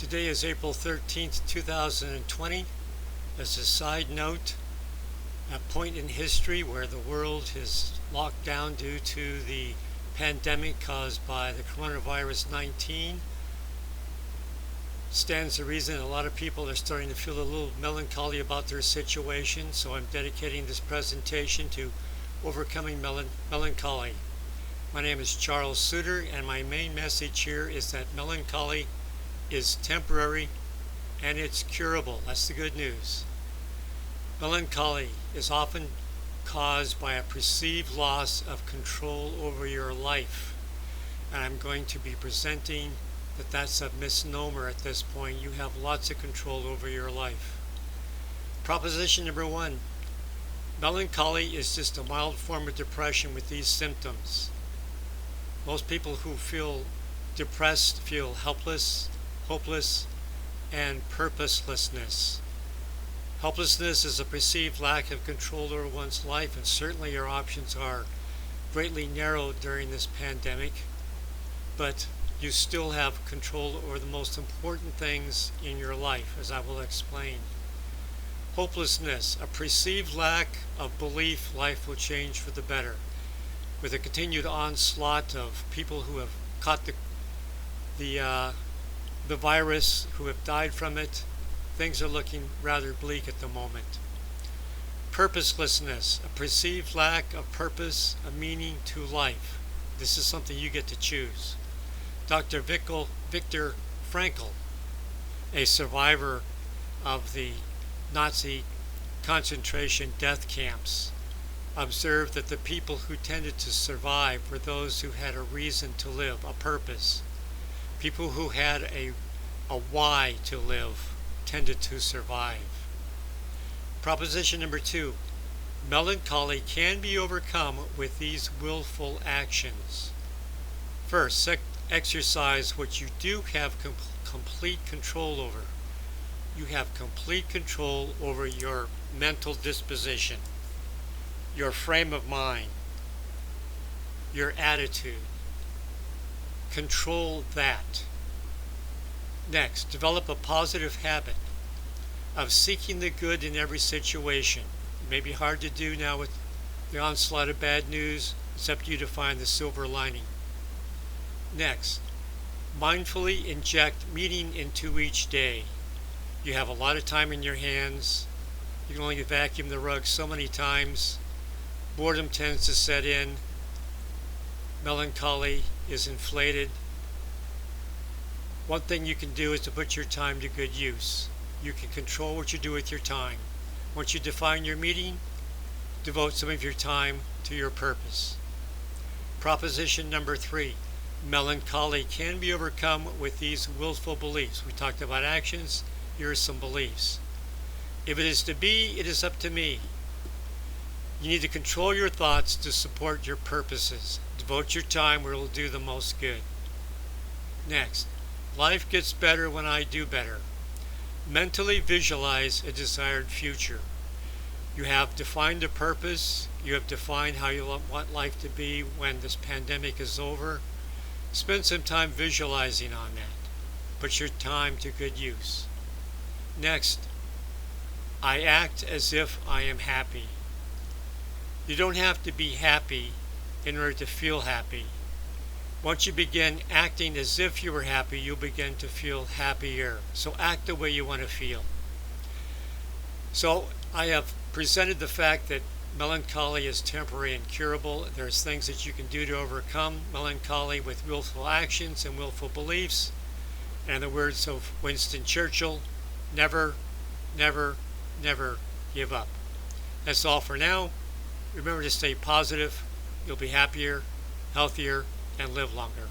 Today is April 13th, 2020. As a side note, a point in history where the world is locked down due to the pandemic caused by the coronavirus 19 stands to reason a lot of people are starting to feel a little melancholy about their situation, so I'm dedicating this presentation to overcoming melancholy. My name is Charles Suter, and my main message here is that melancholy is temporary and it's curable. That's the good news. Melancholy is often caused by a perceived loss of control over your life, and I'm going to be presenting that that's a misnomer at this point. You have lots of control over your life. Proposition number one: melancholy is just a mild form of depression with these symptoms. Most people who feel depressed feel helpless, hopeless, and purposelessness. Helplessness is a perceived lack of control over one's life, and certainly your options are greatly narrowed during this pandemic, but you still have control over the most important things in your life, as I will explain. Hopelessness, a perceived lack of belief life will change for the better. With a continued onslaught of people who have caught the virus, who have died from it, things are looking rather bleak at the moment. Purposelessness, a perceived lack of purpose, a meaning to life. This is something you get to choose. Dr. Viktor Frankl, a survivor of the Nazi concentration death camps, observed that the people who tended to survive were those who had a reason to live, a purpose. People who had a why to live tended to survive. Proposition number two: melancholy can be overcome with these willful actions. First, exercise what you do have complete control over. You have complete control over your mental disposition, your frame of mind, your attitude. Control that. Next, develop a positive habit of seeking the good in every situation. It may be hard to do now with the onslaught of bad news. It's up to you to find the silver lining. Next, mindfully inject meaning into each day. You have a lot of time in your hands. You can only vacuum the rug so many times. Boredom tends to set in. Melancholy is inflated. One thing you can do is to put your time to good use. You can control what you do with your time. Once you define your meeting, devote some of your time to your purpose. Proposition number three: melancholy can be overcome with these willful beliefs. We talked about actions. Here are some beliefs. If it is to be, it is up to me. You need to control your thoughts to support your purposes. Devote your time where it will do the most good. Next, life gets better when I do better. Mentally visualize a desired future. You have defined a purpose. You have defined how you want life to be when this pandemic is over. Spend some time visualizing on that. Put your time to good use. Next, I act as if I am happy. You don't have to be happy in order to feel happy. Once you begin acting as if you were happy, you'll begin to feel happier. So act the way you want to feel. So I have presented the fact that melancholy is temporary and curable. There's things that you can do to overcome melancholy with willful actions and willful beliefs. And in the words of Winston Churchill, never, never, never give up. That's all for now. Remember to stay positive. You'll be happier, healthier, and live longer.